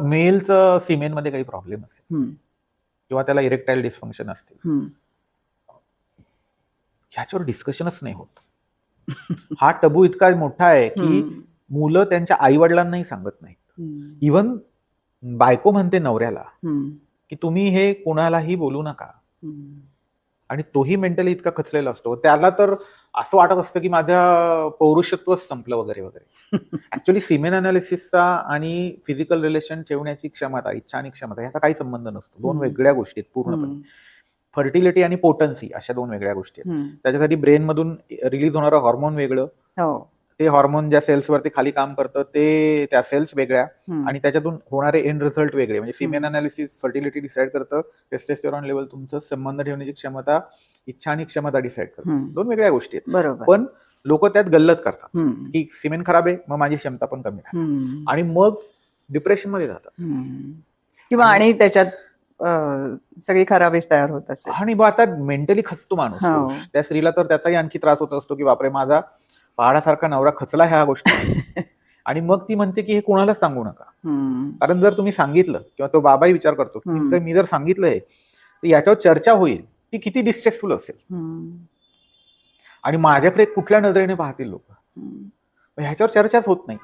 मेलचं सिमेनमध्ये काही प्रॉब्लेम असेल हम्म, किंवा त्याला इरेक्टाईल डिस्फंक्शन असते, हम्म. ह्याच्यावर डिस्कशनच नाही होत. हा टबू इतका मोठा आहे की हम्म, मुलं त्यांच्या आई वडिलांनाही सांगत नाहीत. हम्म, इव्हन बायको म्हणते नवऱ्याला हम्म, की तुम्ही हे कोणालाही बोलू नका, हम्म. आणि तोही मेंटली इतका खचलेला असतो. त्याला तर असं वाटत असतं की माझ्या पौरुषत्वच संपलं वगैरे वगैरे. ऍक्च्युअली सिमेन अनालिसिसचा आणि फिजिकल रिलेशन ठेवण्याची क्षमता, इच्छा आणि क्षमता ह्याचा काही संबंध नसतो. दोन वेगळ्या गोष्टी आहेत पूर्णपणे. हम्म, फर्टिलिटी आणि पोटन्सी अशा दोन वेगळ्या गोष्टी आहेत. हम्म. त्याच्यासाठी ब्रेन मधून रिलीज होणारं हॉर्मोन वेगळं, हो. ते हॉर्मोन ज्या सेल्सवरती खाली काम करतं ते त्या सेल्स वेगळ्या, हम्म, आणि त्याच्यातून होणारे एंड रिझल्ट वेगळे. म्हणजे सिमेन हम्म. अनालिसिस फर्टिलिटी डिसाईड करतं, टेस्टेस्टेरॉन लेवल तुमचं संबंध ठेवण्याची क्षमता, इच्छा आणि क्षमता डिसाईड करतं. हम्म. दोन वेगळ्या गोष्टी आहेत. बरोबर. पण लोक त्यात गल्लत करतात हम्म, की सिमेन खराब आहे मग माझी क्षमता पण कमी राहणार, हम्म, आणि मग डिप्रेशन मध्ये जातात. हम्म. किंवा आणि आणि त्याच्यात सगळी खराबीच तयार होत असेल. आणि मग आता मेंटली खचतो माणूस, हो. पुरुष. त्या स्त्रीला तर त्याचाही आणखी त्रास होत असतो की बापरे माझा पहाडासारखा नवरा खचला ह्या गोष्टी. आणि मग ती म्हणते की हे कोणालाच सांगू नका, हम्म, कारण जर तुम्ही सांगितलं, किंवा तो बाबाही विचार करतो की हम्म, मी जर सांगितलं हे तर याच्यावर चर्चा होईल, ती किती डिस्ट्रेसफुल असेल, हम्म, आणि माझ्याकडे कुठल्या नजरेने पाहतील लोक, हम्म. ह्याच्यावर चर्चाच होत नाही.